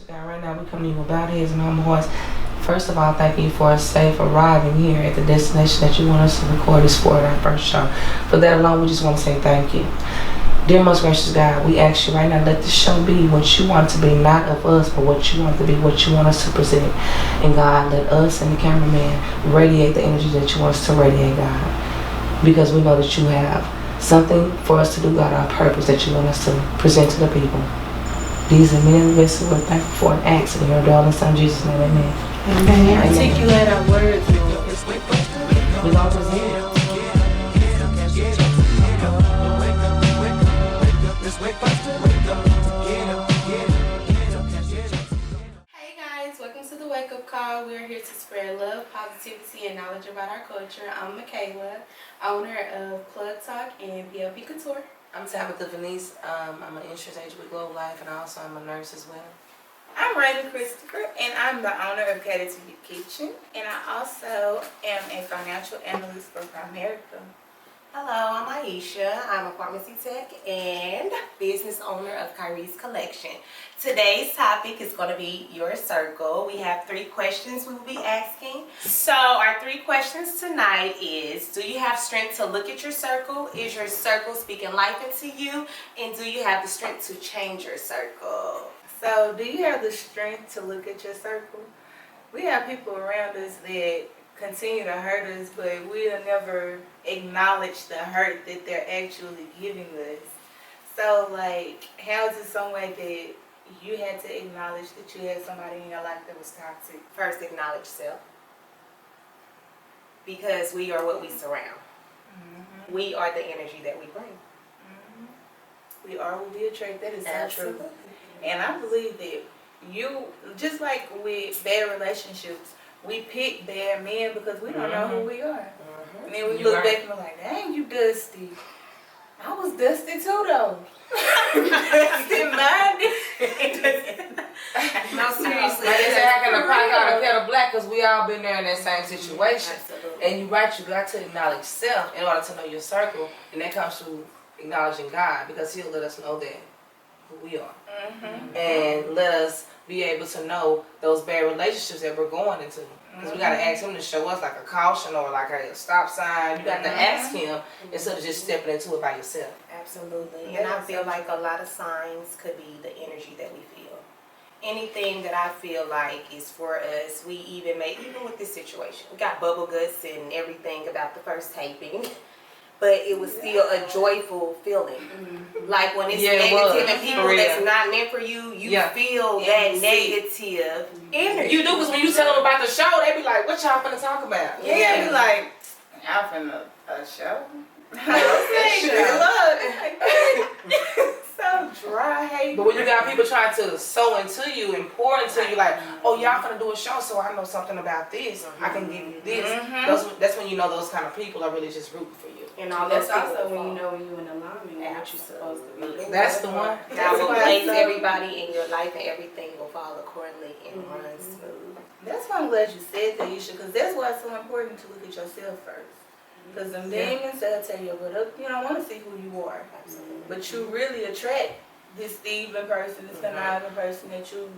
God, right now we come to you with bowed heads and humble hearts. First of all, thank you for a safe arriving here at the destination that you want us to record this for our first show. For that alone, we just want to say thank you. Dear most gracious God, we ask you right now, let this show be what you want it to be, not of us, but what you want it to be, what you want us to present. And God, let us and the cameraman radiate the energy that you want us to radiate, God. Because we know that you have something for us to do, God, our purpose that you want us to present to the people. These are many vessels we're thankful for and ask in your darling son Jesus' name, amen. Amen. Articulate our words, Lord. We're going to present. Hey guys, welcome to the Wake Up Call. We're here to spread love, positivity, and knowledge about our culture. I'm Michaela, owner of Plug Talk and PLP Couture. I'm Tabitha Filmz. I'm an insurance agent with Global Life, and also I'm a nurse as well. I'm Raven Christopher, and I'm the owner of Kavotik Kitchen, and I also am a financial analyst for Primerica. Hello, I'm Aisha. I'm a pharmacy tech and business owner of Kyrie's Collection. Today's topic is going to be your circle. We have 3 questions we will be asking. So our 3 questions tonight is, do you have strength to look at your circle? Is your circle speaking life into you? And do you have the strength to change your circle? So, do you have the strength to look at your circle? We have people around us that continue to hurt us, but we'll never acknowledge the hurt that they're actually giving us. So, like, how is it some way that you had to acknowledge that you had somebody in your life that was toxic? First, acknowledge self. Because we are what we surround. Mm-hmm. We are the energy that we bring. Mm-hmm. We are what we attract. That is so Absolutely. true. And I believe that you, just like with bad relationships, we pick bad men because we don't know who we are. And then we look back and we're like, dang, you dusty. I was dusty too, though. Dusty-minded. No, seriously. Like they say, how can a pot out a kettle black? Because we all been there in that same situation. Absolutely. And you're right, you got to acknowledge self in order to know your circle. And that comes through acknowledging God, because He'll let us know that who we are. Mm-hmm. And let us be able to know those bad relationships that we're going into. Because we got to ask Him to show us like a caution or like a stop sign. You got to ask Him instead of just stepping into it by yourself. Absolutely. And I feel like a lot of signs could be the energy that we feel. Anything that I feel like is for us, we even with this situation, we got bubble guts and everything about the first taping. But it was still a joyful feeling. Like when it's negative and people that's not meant for you, you feel that negative energy. You do, because when you tell them about the show, they be like, what y'all finna talk about? Yeah, be like, y'all finna a show? So dry, hey. But when you got people trying to sow into you and pour into you, like, oh, y'all finna do a show, so I know something about this. I can give you this. That's when you know those kind of people are really just rooting for you. And all That's those also people when you know when you're in alignment with what you're supposed to be. That's the one. God will place everybody in your life and everything will fall accordingly and run smooth. That's why I'm glad you said that, Isha, because that's why it's so important to look at yourself first. Because them demons, they'll tell you, but you don't want to see who you are. Absolutely. But you really attract this thieving person, this conniving person that you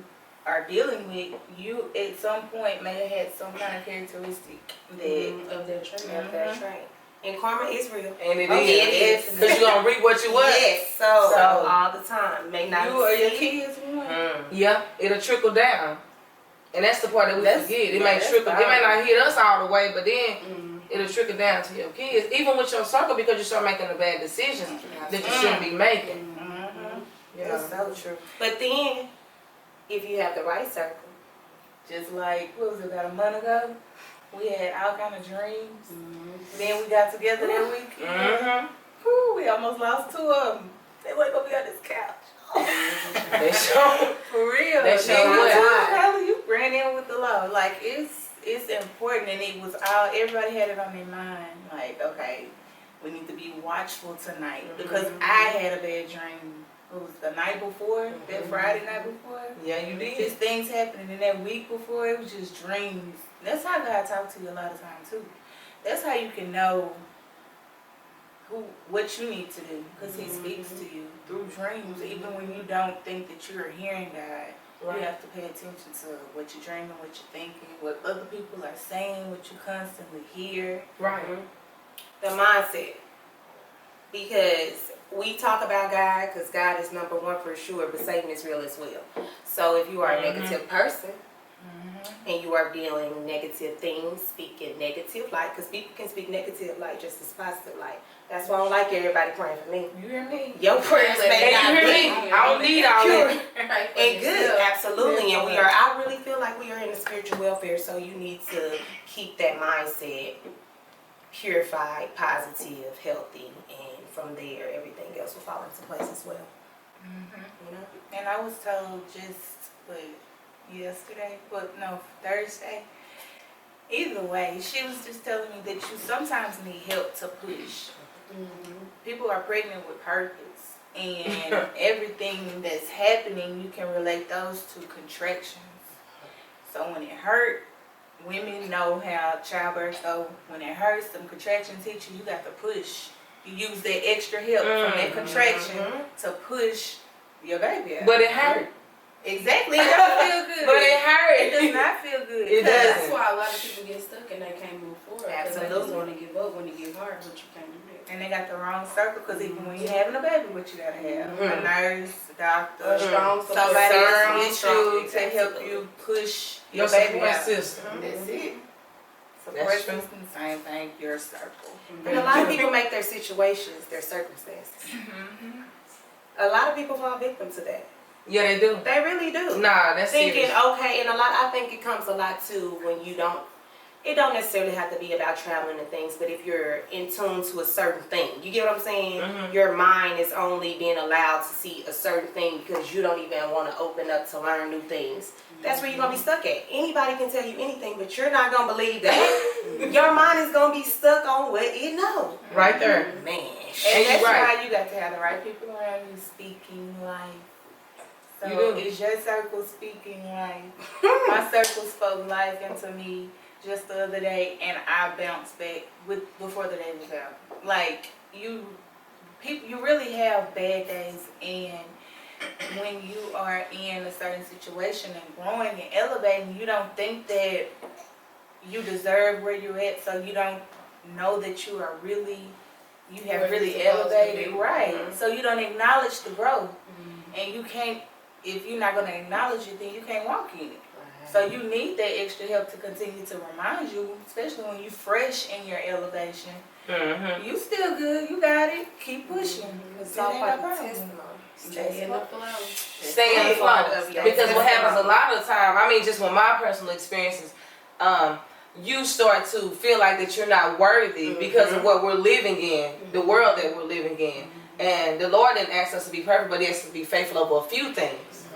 are dealing with. You, at some point, may have had some kind of characteristic that Of their trait. Of their trait. And karma is real. And it is. Because you're going to reap what you want. Yes, so all the time. May not you or your see kids want. Yeah, it'll trickle down. And that's the part that we forget. It may trickle. It may fine. not hit us all the way, but then it'll trickle down to your kids. Even with your circle, because you start making the bad decisions that you shouldn't be making. That's so true. But then, if you have the right circle, Just like, what was it, about a month ago? We had all kind of dreams. Then we got together that weekend. Whew, we almost lost 2 of them. They wasn't gonna be on this couch. They show. For real. They show what? How you ran in with the law. Like, it's important, and it was everybody had it on their mind. Like, okay, we need to be watchful tonight. Because I had a bad dream. It was the night before, that Friday night before. Yeah, you did. Just things happening, and that week before, it was just dreams. That's how God talks to you a lot of times, too. That's how you can know what you need to do, because He speaks to you through dreams, even when you don't think that you're hearing God. You have to pay attention to what you're dreaming, what you're thinking, what other people are saying, what you constantly hear. Right. The mindset. Because we talk about God, because God is number one for sure, but Satan is real as well. So if you are a negative person, and you are dealing negative things, speaking negative light, because people can speak negative light just as positive light. That's why I don't like everybody praying for me. You hear me? Your prayers may not be. I don't need all that. And good, absolutely. And I really feel like we are in the spiritual welfare, so you need to keep that mindset purified, positive, healthy, and from there, everything else will fall into place as well. You know? And I was told Thursday. Either way, she was just telling me that you sometimes need help to push. People are pregnant with purpose, and everything that's happening, you can relate those to contractions. So when it hurt, women know how childbirth go. When it hurts, them contractions hit you, you got to push. You use that extra help from that contraction to push your baby out. But it hurt. Exactly. It doesn't feel good. But it hurt. It does not feel good. It doesn't. That's why a lot of people get stuck and they can't move forward. Absolutely. They just want to give up when it gets hard, but you can't do that. And they got the wrong circle, because even when you're having a baby, what you gotta have? A nurse, a doctor, Strong somebody support else with you to help you push your Your baby support out. system. That's it. Support That's true. system, same thing, your circle. And a lot of people make their situations their circumstances. A lot of people fall victim to that. Yeah, they do. They really do. Nah, that's Thinking, serious. okay, and I think it comes a lot too when it don't necessarily have to be about traveling and things, but if you're in tune to a certain thing, you get what I'm saying? Your mind is only being allowed to see a certain thing because you don't even want to open up to learn new things. That's where you're going to be stuck at. Anybody can tell you anything, but you're not going to believe that. Your mind is going to be stuck on what it knows. Right there. Man. And that's right. why you got to have the right people around you speaking life. So You do. is your circle speaking life? My circle spoke life into me just the other day, and I bounced back before the day was out. Like, you really have bad days, and when you are in a certain situation and growing and elevating, you don't think that you deserve where you're at, so you don't know that you have really elevated, right? So you don't acknowledge the growth, and you can't. If you're not going to acknowledge it, then you can't walk in it. So you need that extra help to continue to remind you, especially when you're fresh in your elevation. You still good. You got it. Keep pushing. It's all part of the testimony. Stay in the flow. Stay in the flow. Because what happens a lot of the time, I mean, just with my personal experiences, you start to feel like that you're not worthy because of what we're living in, the world that we're living in. And the Lord didn't ask us to be perfect, but He asked us to be faithful over a few things.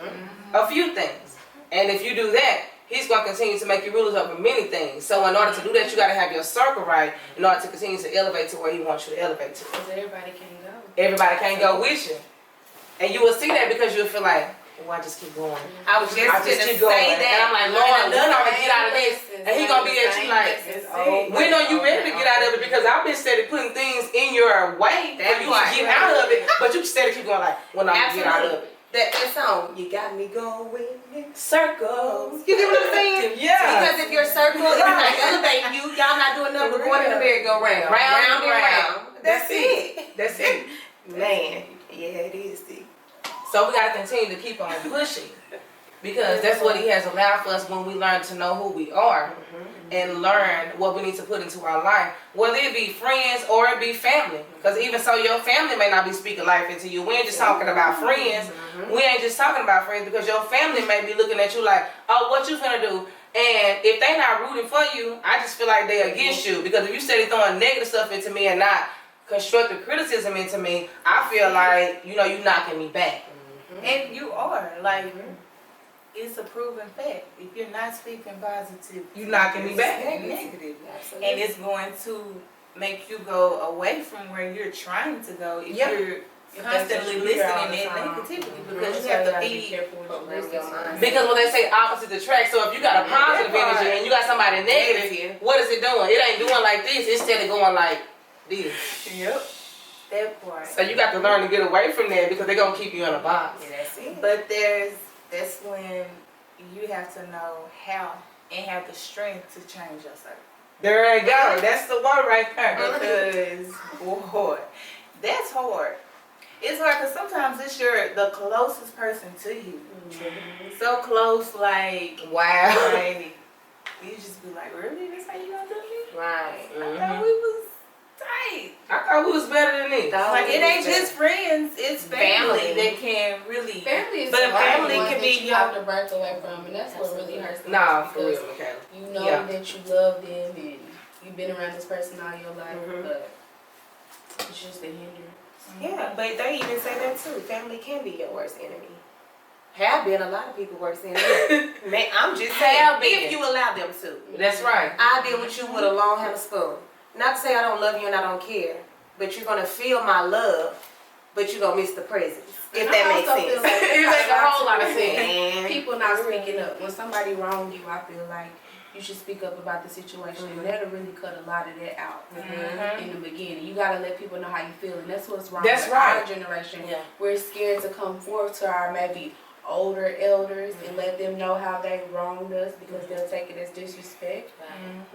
A few things. And if you do that, He's going to continue to make you rulers over many things. So in order to do that, you got to have your circle right in order to continue to elevate to where He wants you to elevate to. Because everybody can't go. Everybody can't go with you. And you will see that because you'll feel like, oh, I just keep going. I was just keep going to going. say And that. I'm like, Lord, when are we get out of this? And He going to be at you like, when are you ready to get out of it? Because I've been steady putting things in your way for you to get out of it. But you steady keep going like, when are we get out of it? That song, you got me going in circles. You get what I'm saying? Yeah. Because if your circle is not elevating you, y'all not doing nothing but going in the merry-go-round. Round and round. That's it. That's it. Man, yeah, it is. So we got to continue to keep on pushing. Because that's what He has allowed for us when we learn to know who we are and learn what we need to put into our life. Whether it be friends or it be family. Because even so, your family may not be speaking life into you. We ain't just talking about friends. We ain't just talking about friends because your family may be looking at you like, oh, what you finna do? And if they not rooting for you, I just feel like they're against you. Because if you steady throwing negative stuff into me and not constructive criticism into me, I feel like, you knocking me back. And you are. Like, it's a proven fact. If you're not speaking positive, You knocking me back. Negative. And it's going to make you go away from where you're trying to go if you're constantly listening in negativity, because you have to be careful with your listening. Because when they say opposite attract, so if you got a positive energy and you got somebody negative, what is it doing? It ain't doing like this. Instead of going like this. Yep. That part. So you got to learn to get away from that because they're gonna keep you in a box. Yeah, that's it. But there's that's when you have to know how and have the strength to change your circle. There you go. That's the one right there. Because, boy, that's hard. It's hard because sometimes it's the closest person to you. So close, like, Wow. like, you just be like, really? That's how you gonna do me? Right. I thought we was tight. I thought we was better than this. Like, it ain't just friends, it's family that can really. Family is But the family one can that be you have to break away from, and that's what really hurts. the Nah, most for real, because Michaela. You know Yeah. that you love them and you've been around this person all your life, Mhm. but it's just a hindrance. Yeah, but they even say that too. Family can be your worst enemy. Have been a lot of people worse enemy. Man, I'm just saying, Have been. if you allow them to. That's right. I deal with you with a long handle spoon. Not to say I don't love you and I don't care, but you're gonna feel my love, but you're gonna miss the presence. If that makes I also feel sense. like It makes a whole lot of sense. Man. People not speaking up. When somebody wronged you, I feel like you should speak up about the situation, and that'll really cut a lot of that out in the beginning. You gotta let people know how you feel, and that's what's wrong That's with right. our generation. Yeah. We're scared to come forward to our maybe older elders and let them know how they wronged us because they'll take it as disrespect.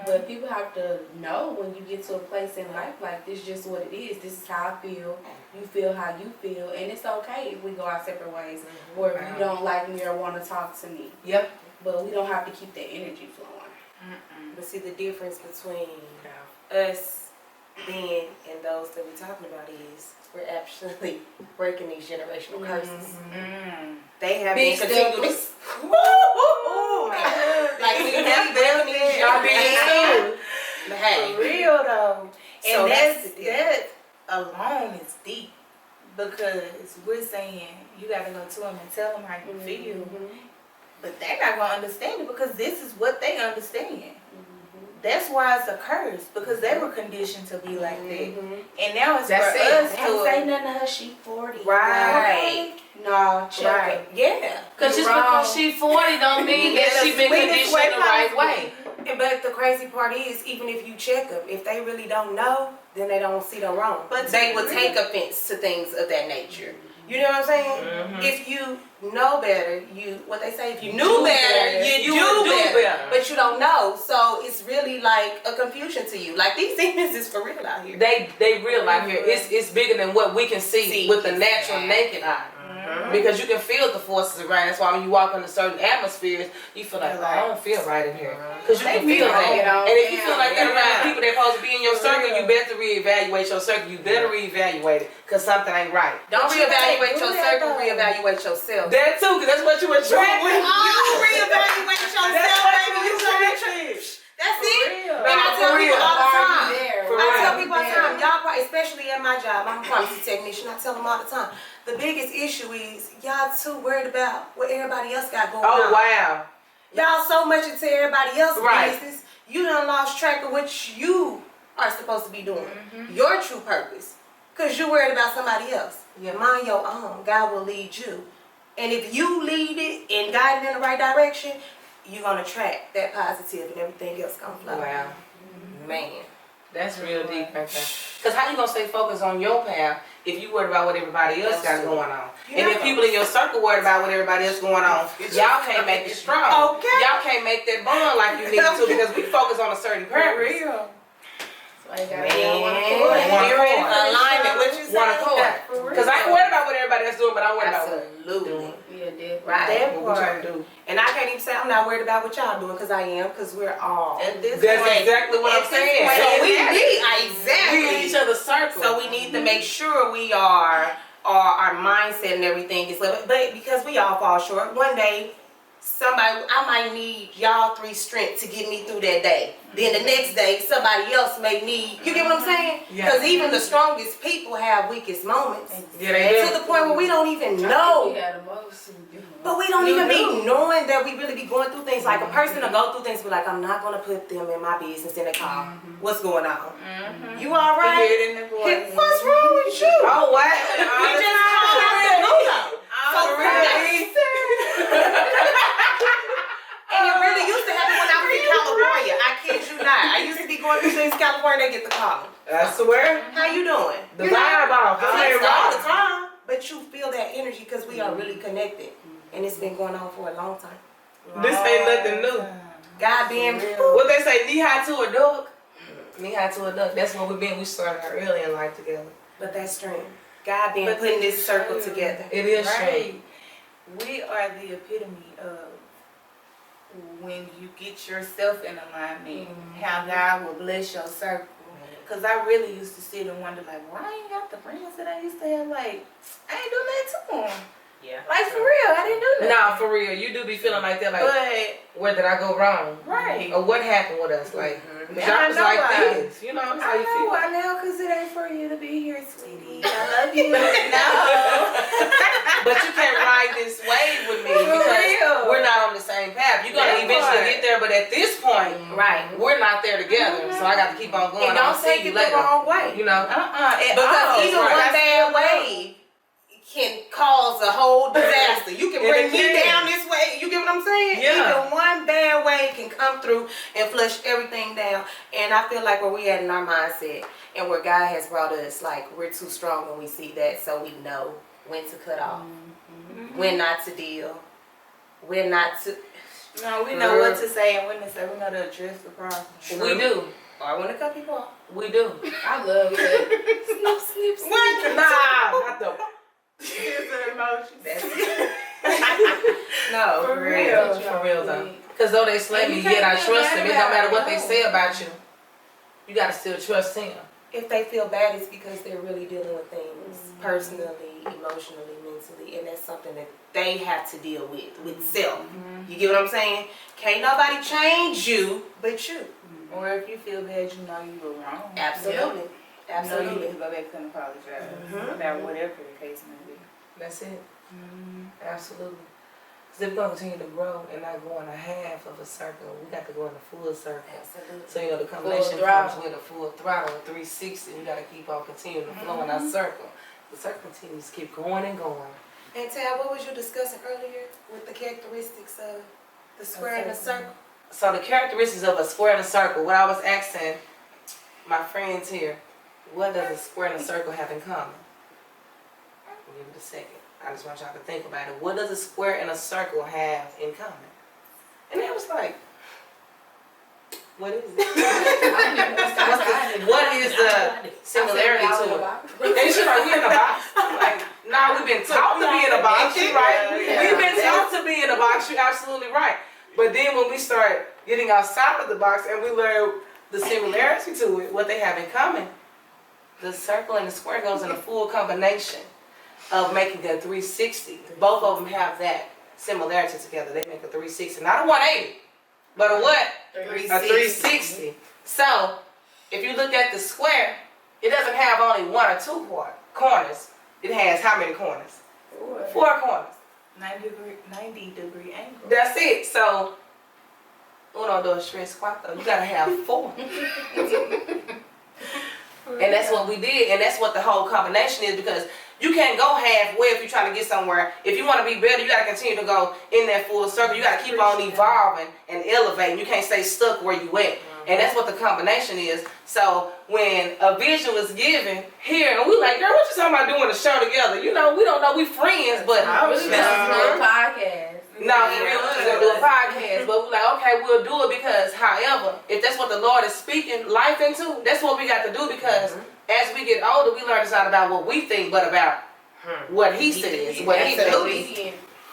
But people have to know when you get to a place in life like this, just what it is. This is how I feel. You feel how you feel, and it's okay if we go our separate ways, or if you don't like me or want to talk to me. Yep. But we don't have to keep that energy flowing. But see, the difference between us then and those that we're talking about is we're actually breaking these generational curses. They have been Big continuous. Like we have breaking these Y'all being generational. For Hey, real though. And So that's that's the that alone is deep. Because we're saying you gotta go to them and tell them how you feel. But they're not gonna understand it because this is what they understand. That's why it's a curse, because they were conditioned to be like that. And now it's That's for it. us Don't say to nothing to her, she 40. right, No, check right, her. yeah. Because just because she 40 don't mean that she been Sweetest conditioned the right way. And but the crazy part is, even if you check them, if they really don't know, then they don't see them wrong. But But they to would really- take offense to things of that nature. You know what I'm saying? If you know better, what they say, if you knew better, you would do do better. better. But you don't know, so it's really like a confusion to you. Like these demons is for real out here. They real out here. It's bigger than what we can see with the natural naked eye. Because you can feel the forces around. That's why when you walk into certain atmospheres, you feel like, oh, I don't feel right in here. Because you can feel that. And if you feel like that around people that supposed to be in your circle, you better reevaluate your circle. You better reevaluate it because something ain't right. Don't But you gotta reevaluate do your that, circle, though. reevaluate yourself. That too, because that's what you attract. You reevaluate yourself, baby. You That's For it. real. And I tell people all the time. For I tell real. people all the time, y'all probably, especially at my job, I'm a pharmacy technician, I tell them all the time, the biggest issue is y'all too worried about what everybody else got going Oh, on. wow. Y'all so much into everybody else's Right. business, you done lost track of what you are supposed to be doing. Your true purpose. Because you're worried about somebody else. You mind your own. God will lead you. And if you lead it and guide it in the right direction, you're going to attract that positive and everything else going to flow. Wow. Man. That's real deep right there. Because how you going to stay focused on your path if you worried about what everybody else got going on? And if people in your circle worried about what everybody else going on, y'all can't make it strong. Okay. Y'all can't make that bond like you need to because we focus on a certain For purpose. real. So I gotta Man. be on one accord. One accord. Alignment, what you say? One accord. For real. Because I ain't worried about what everybody else doing, but I'm worried about what Absolutely. Yeah, definitely. Right. That we trying part. to do. And I can't even say I'm not worried about what y'all doing because I am, because we're all. At this That's point, exactly what I'm saying. So we Yeah. need We in each exactly. other's circle. So we need to make sure we are our mindset and everything is level. But because we all fall short, one day I might need y'all three strength to get me through that day. Then the next day somebody else may need. You get what I'm saying? Yeah. Because even the strongest people have weakest moments. Yeah, they To do. the point where we don't even We know. got the most. But we don't You even do. be knowing that we really be going through things. Like a person will go through things, be like, I'm not gonna put them in my business. Then they call, what's going on? You all You right? hear it in the voice. What's wrong with you? Oh, wow. We just called out the blue though. So and it really used to happen when I was in California. I kid you not. I used to be going through things in California. They get the call. I swear. How you doing? The vibe off. It's Something all the wrong. time. But you feel that energy because we are really connected. And it's been going on for a long time. This ain't nothing new. God being What they say, knee high to a duck. Knee high to a duck. That's what we've been. We started out early in life together. But that's strength. God being putting this circle together. It is strength. We are the epitome of when you get yourself in alignment, how God will bless your circle. Because I really used to sit and wonder, like, why I ain't got the friends that I used to have? Like, I ain't do nothing to them. Yeah. Like, for real, I didn't do nothing. Nah, for real. You do be feeling like that. Like, But, where did I go wrong? right. Or what happened with us? Like, Now I was know like why. this. You know, that's how I you know feel. why now, because it ain't for you to be here, sweetie. I love you. No. But you can't ride this wave with me For because real. we're not on the same path. You're gonna That eventually part. get there, but at this point, Right. we're not there together. So I got to keep on going. And I'll don't see take you it the later. wrong way. You know, Because even right. one bad wave can cause a whole disaster. You can And bring it me can. down this way. You get what I'm saying? Yeah. Even one bad wave can come through and flush everything down. And I feel like where we at in our mindset and where God has brought us, like we're too strong when we see that, so we know when to cut off, when not to deal, when not to. No, we know what to say and when to say. We know to address the problem. we do. Or when to cut people off. We do. I love that. Snip, snip, snip. Nah, not the. It's an emotion. No, For for real. real. For real though. Because though they slay And me, you yet I can't feel trust bad them. It don't about matter it, what they no. say about you. You gotta still trust him. If they feel bad, it's because they're really dealing with things personally, emotionally, mentally, and that's something that they have to deal with self. You get what I'm saying? Can't nobody change you but you. Or if you feel bad, you know you were wrong. Absolutely. You know you Absolutely. need to go back and apologize about whatever the case may be. That's it. Absolutely. Because if we're going to continue to grow and not go in a half of a circle, we got to go in a full circle. Absolutely. So, you know, the combination throttle. comes with a full throttle, a 360. We got to keep on continuing to flow in our circle. The circle continues to keep going and going. And Tab, what was you discussing earlier with the characteristics of the square and the circle? So, the characteristics of a square and a circle, what I was asking my friends here, what does a square and a circle have in common? I'll give it a second. I just want y'all to think about it. What does a square and a circle have in common? And it was like, what is it? What is the similarity to it? And she's like, we in a box. I'm like, nah, we've been taught to be in a box. You're right. We've been taught to be in a box. You're absolutely right. But then when we start getting outside of the box and we learn the similarity to it, what they have in common, the circle and the square goes in a full combination of making a 360. Both of them have that similarity together. They make a 360. Not a 180, but a what? A 360. So, if you look at the square, it doesn't have only one or two corners. It has how many corners? 4 corners. 90 degree angle. That's it. So, uno, dos, tres, cuatro. You gotta have 4. And that's what we did, and that's what the whole combination is, because you can't go halfway if you're trying to get somewhere. If you want to be better, you got to continue to go in that full circle. You got to keep on evolving and elevating. You can't stay stuck where you at. And that's what the combination is. So when a vision was given here, and we like, girl, what you talking about doing a show together? You know, we don't know, we friends, but I really want to do a podcast. no, for real, we're gonna do a podcast, but we're like, okay, we'll do it because, however, if that's what the Lord is speaking life into, that's what we got to do, because as we get older, we learn it's not about what we think, but about what He says, what He does.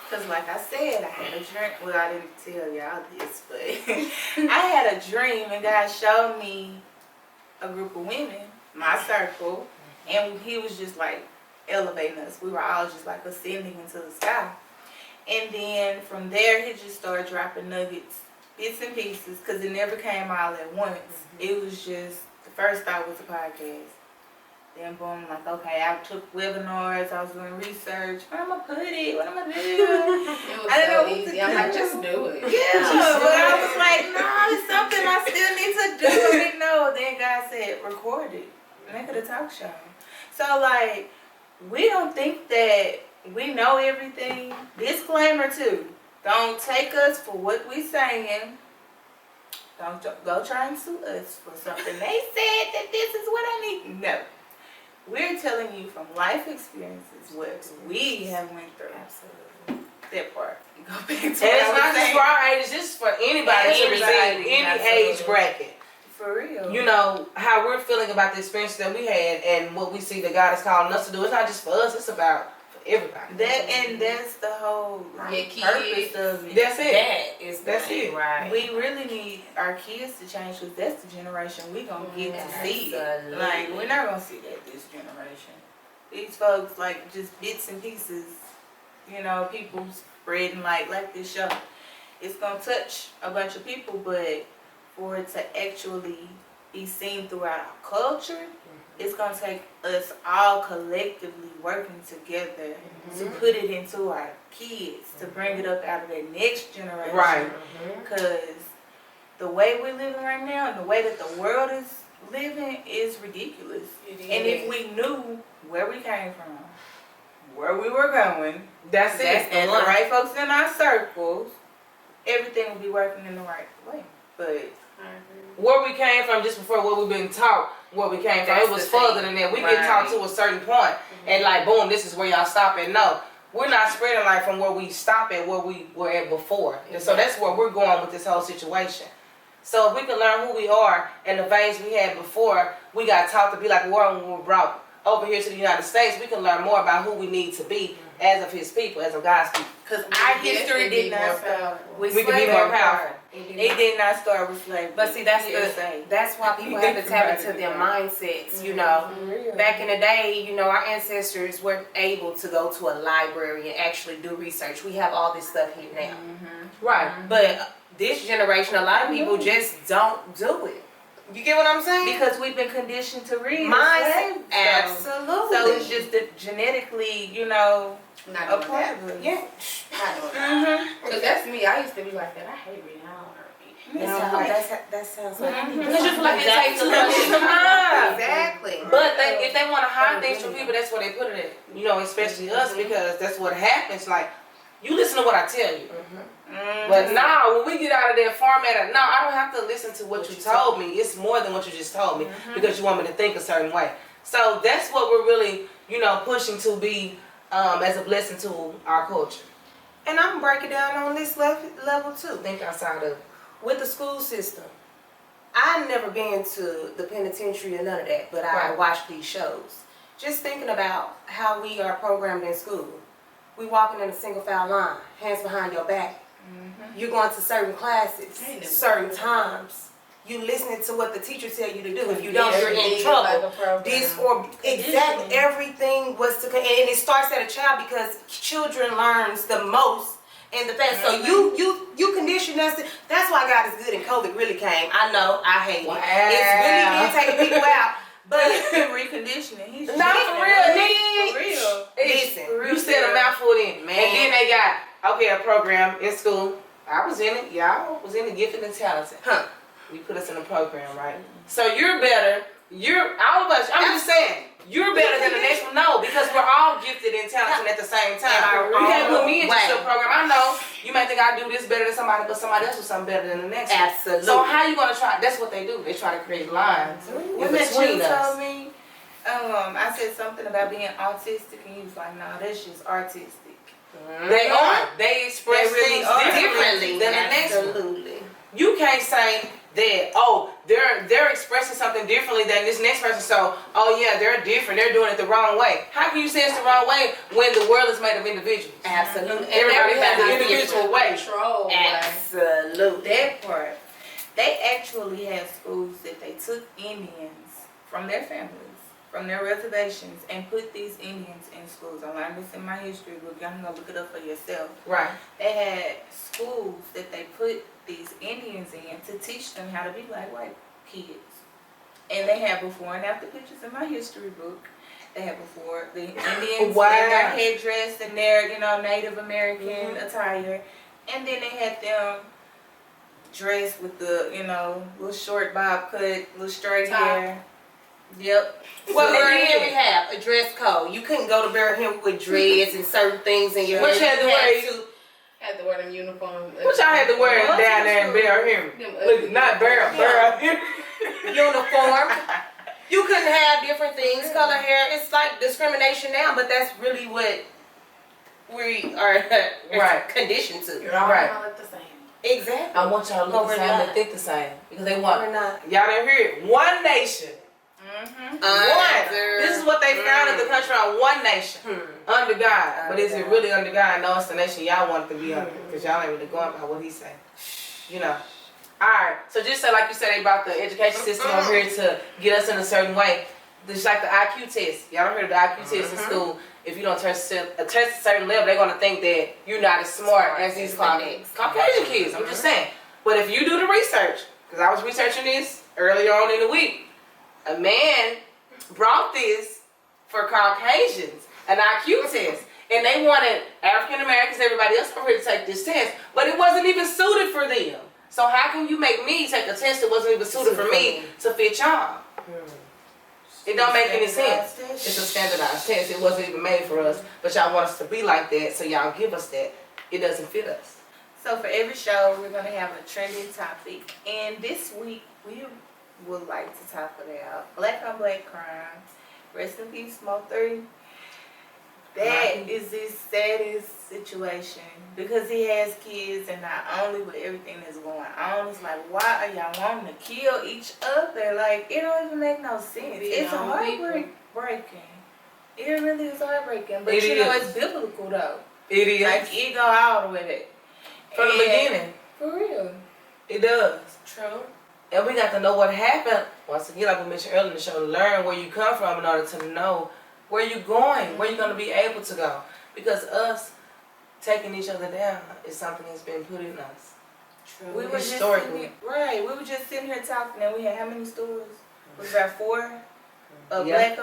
Because like I said, I had a dream. Well, I didn't tell y'all this, but I had a dream and God showed me a group of women, my circle, and He was just like elevating us. We were all just like ascending into the sky. And then from there, He just started dropping nuggets, bits and pieces, because it never came all at once. It was just, the first thought was a podcast. Then boom, like, okay, I took webinars, I was doing research. Where am I put it? What am I do? It was I didn't know so what to easy. I'm like, do. just do it. Yeah, but I was like, no, it's something I still need to do. I didn't know. Then God said, record it. Make it a talk show. So, like, we don't think that we know everything. Disclaimer, too. Don't take us for what we saying. Don't go try and sue us for something. They said that this is what I need. No. We're telling you from life experiences what we have went through. Absolutely. That part. Go back to And it's not just for our age, it's just for anybody to receive, any age bracket. For real. You know, how we're feeling about the experience that we had and what we see that God is calling us to do. It's not just for us, it's about for everybody. That's the whole purpose of it. That's it. That's it. Right. We really need our kids to change because that's the generation we gonna get to see it. Absolutely. Like, we're not gonna see that this generation. These folks, like, just bits and pieces, you know, people spreading like this show. It's gonna touch a bunch of people, but for it to actually be seen throughout our culture, it's gonna take us all collectively working together to put it into our kids, to bring it up out of the next generation. Right. Because the way we're living right now and the way that the world is living is ridiculous. And if we knew where we came from, where we were going, That's it. and the right folks in our circles, everything would be working in the right way. But where we came from just before what we've been taught, where we came from, That's it was the thing. further than that. We get taught to a certain point, and like, boom, this is where y'all stop at. No, we're not spreading like from where we stop at where we were at before. And so that's where we're going with this whole situation. So if we can learn who we are and the veins we had before, we got taught to be like we were when we were brought over here to the United States, we can learn more about who we need to be as of His people, as of God's people. because our history did not start. We can be more powerful. It did not start with slavery. But see, that's why people have to tap into their mindsets, you know. Back in the day, you know, our ancestors weren't able to go to a library and actually do research. We have all this stuff here now. Right. But this generation, a lot of people just don't do it. You get what I'm saying? because we've been conditioned to read. Mindset. Absolutely. Absolutely. So it's just that genetically, you know, Not a doing part that. of it. Yeah. Not doing that. Because that's me. I used to be like that. I hate reading. I don't want to read. That sounds like Because you feel like it takes too much time. Exactly. But if they want to hide things from people, that's where they put it at. You know, especially us, because that's what happens. Like, you listen to what I tell you. But now, when we get out of that format of, no, I don't have to listen to what you told me. It's more than what you just told me because you want me to think a certain way. So that's what we're really, you know, pushing to be as a blessing to our culture. And I'm breaking down on this level too. Think outside of. With the school system, I've never been to the penitentiary or none of that, but I watch these shows. Just thinking about how we are programmed in school. We walking in a single file line, hands behind your back. You're going to certain classes, certain times. You listening to what the teacher tell you to do. If you don't, you're in trouble. This or exactly everything was to, and it starts at a child because children learns the most and the best. So you condition us. That's why God is good and COVID really came. I know, I hate it. It's really been taking people out. But reconditioning. He's Not for real, For real. listen, You said a mouthful in. Man. And then they got, a program in school. I was in it. Y'all was in the gifted and talented. We put us in a program, right? So you're better. All of us, I'm just saying, you're better than the next one. No, because we're all gifted and talented at the same time. You can't put me into a program. I know you may think I do this better than somebody, but somebody else was something better than the next one. Absolutely. So how you going to try? That's what they do. They try to create lines in When that between you us. told me, I said something about being autistic, and you was like, "No, that's just artistic." They are. They express They really things are. differently than the next one. Absolutely. You can't say that, they're expressing something differently than this next person, so, yeah, they're different, they're doing it the wrong way. How can you say it's the wrong way when the world is made of individuals? Absolutely. Everybody has an Everybody individual way. Control. Absolutely. That part. They actually had schools that they took Indians from their families, from their reservations, and put these Indians in schools. I learned this in my history book. Y'all can go look it up for yourself. Right. They had schools that they put these Indians in to teach them how to be like white kids. And they have before and after pictures in my history book. They have before the Indians in their headdress and their, Native American attire. And then they had them dressed with the, little short bob cut, little straight hair. Yep. Well, and then we have a dress code. You couldn't go to Birmingham with dreads and certain things in your What you had to wear? Had to wear them uniforms. What y'all had to wear down there in Birmingham? Look, not Birmingham. Uniform. You couldn't have different things, color hair. It's like discrimination now, but that's really what we are Right. conditioned to. You're all Right. gonna look the same. Exactly. I want y'all to But look the we're same not. and think the same. Because they We're want, not. y'all didn't hear it, one nation. Mm-hmm. One. This is what they founded the country on, one nation. Under God. But is it God. really under God? No, it's the nation y'all want it to be under. Because y'all ain't really going by what he say. You know. Alright, so just say like you said, they brought the education system over here to get us in a certain way. Just like the IQ test. Y'all heard of the IQ test in school. If you don't test a certain level, they're going to think that you're not as smart as these Caucasian kids. I'm just saying. But if you do the research, because I was researching this earlier on in the week, a man brought this for Caucasians, an IQ test. And they wanted African Americans, everybody else over here to take this test. But it wasn't even suited for them. So how can you make me take a test that wasn't even suited for me to fit y'all? It don't make any sense. It's a standardized test. It wasn't even made for us. But y'all want us to be like that, so y'all give us that. It doesn't fit us. So for every show, we're gonna have a trending topic, and this week we would like to talk about black on black crime. Rest in peace, Mo 30. That is his saddest situation because he has kids, and not only with everything that's going on, it's like, why are y'all wanting to kill each other? Like, it don't even make no sense. It's heartbreaking. It really is heartbreaking, but it's biblical though. It is. Like, it go all the way back. From the beginning. For real. It does. True. And we got to know what happened. Once again, like we mentioned earlier in the show, learn where you come from in order to know where you're going, where you're going to be able to go. Because us taking each other down is something that's been put in us. True. We were historically. We were just sitting here talking, and we had how many stores? Was about 4? Yeah.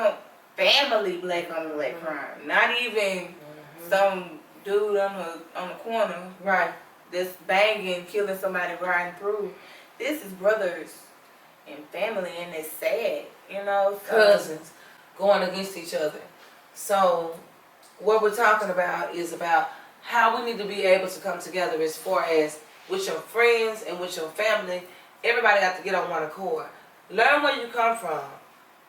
Black on black crime. Not even some dude on the corner. Right. That's banging, killing somebody riding through. This is brothers and family, and it's sad, you know. So. Cousins going against each other. So what we're talking about is about how we need to be able to come together as far as with your friends and with your family. Everybody got to get on one accord. Learn where you come from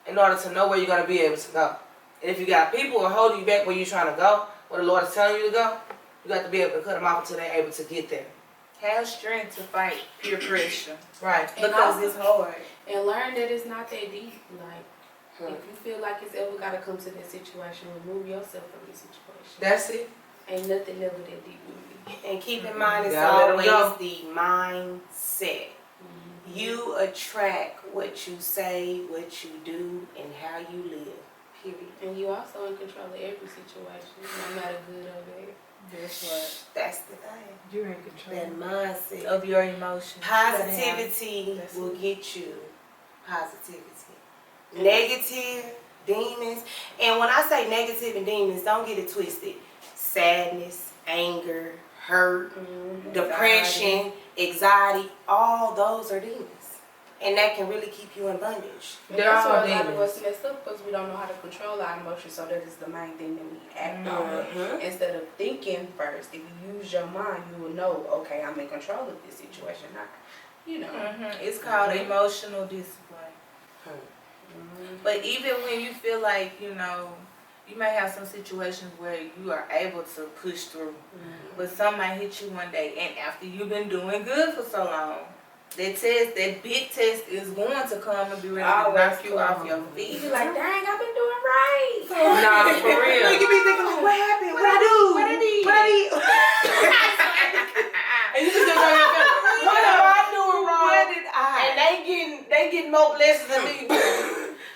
in order to know where you're going to be able to go. And if you got people who are holding you back where you're trying to go, where the Lord is telling you to go, you got to be able to cut them off until they're able to get there. Have strength to fight peer pressure. Right. Because it's hard. And learn that it's not that deep. Like, if you feel like it's ever got to come to that situation, remove yourself from the situation. That's it. Ain't nothing ever that deep with me. And keep in mind, it's Gotta let 'em always the mindset. You attract what you say, what you do, and how you live. Period. And you also in control of every situation, no matter good or bad. That's the thing. You're in control. That mindset. Of your emotions. Positivity will get you positivity. Negative, demons. And when I say negative and demons, don't get it twisted. Sadness, anger, hurt, depression, anxiety, all those are demons. And that can really keep you in bondage. And that's why a lot of us mess up because we don't know how to control our emotions, so that is the main thing that we act on. Instead of thinking first, if you use your mind, you will know, okay, I'm in control of this situation. You know. It's called emotional discipline. But even when you feel like, you know, you may have some situations where you are able to push through, but some might hit you one day, and after you've been doing good for so long, that big test is going to come and be ready to knock you off your feet. You be like, dang, I've been doing right. Nah, for real. You can be thinking, like, what happened? What I do? What I did? What I did? And you just don't know what am I doing wrong? What did I? And they getting more blessings than me.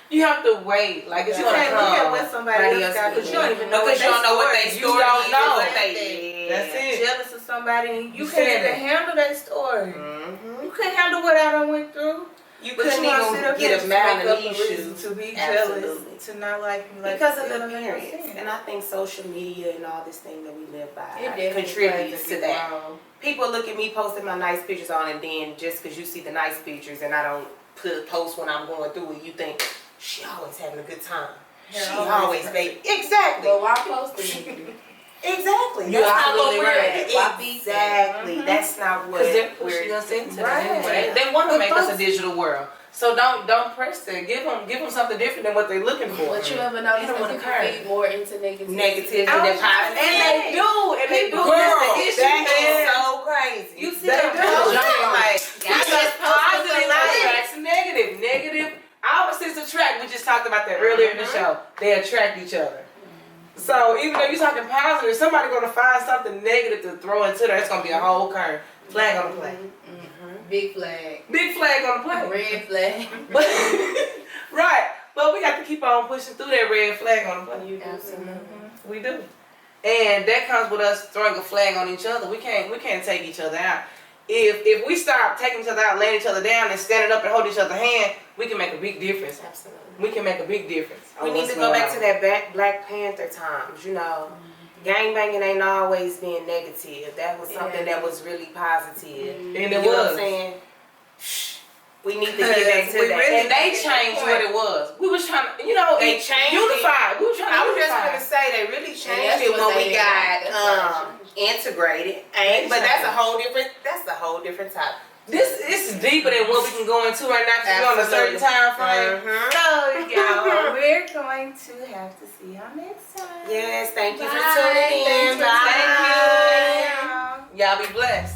You have to wait. Like it's You gonna can't look at come. what somebody else got because you don't even know Because you don't know what they You story don't is, know. what they did. That's it. jealous of somebody and you You can't said even it. handle that story. You can't handle what I done went through. You But couldn't you gonna sit even up here get a and man make in up these a reason shoes. to be Absolutely. jealous, to not like me, Because of it the don't make no appearance. sense. And I think social media and all this thing that we live by It definitely contributes plays to a big that. role. People look at me posting my nice pictures on, and then just because you see the nice pictures and I don't post when I'm going through it, you think, she always having a good time. She always, baby. Exactly. But why posting it? Exactly. You're That's not what absolutely we're right. Exactly. That's not what Because they're pushing us into that anyway. Right. They want to But make us a folks- digital world. So don't press that. Give them something different than what they're looking for. But you ever notice don't that wanna people curve. feed more into negativity? Negativity And than positive. they do. Girl, That's the issue, that man. is so crazy. You see They them do. posts, I'm like, because positive attracts negative. Negative, opposites attract. We just talked about that earlier in the show. They attract each other. So even though you're talking positive, somebody's gonna find something negative to throw into there. It's gonna be a whole curve. Flag on the play. Big flag. Big flag on the play. Red flag. But right. But we got to keep on pushing through that red flag on the play. Absolutely. We do. And that comes with us throwing a flag on each other. We can't take each other out. If we start taking each other out, laying each other down, and standing up and holding each other's hand, we can make a big difference. Absolutely. We can make a big difference. we need to go back to that Black Panther times, you know. Gang banging ain't always been negative. That was something that was really positive. And You it know what I'm was. saying? We need to get back to that. And they changed what it was. We was trying to, They changed unified. We were trying to I was just unify. gonna say they really that's changed it what when we they got did. integrated. But that's a whole different topic. This is deeper than what we can go into right now because we're on a certain time frame. Mhm. So, y'all, we're going to have to see y'all next time. Yes, thank you for Bye. tuning in. Thanks for Bye. Thank you. Y'all be blessed.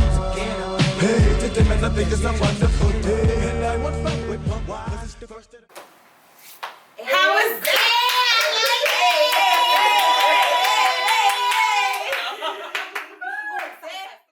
Hey, today man, I think it's a wonderful day, and I want fun with my wife. This is the first that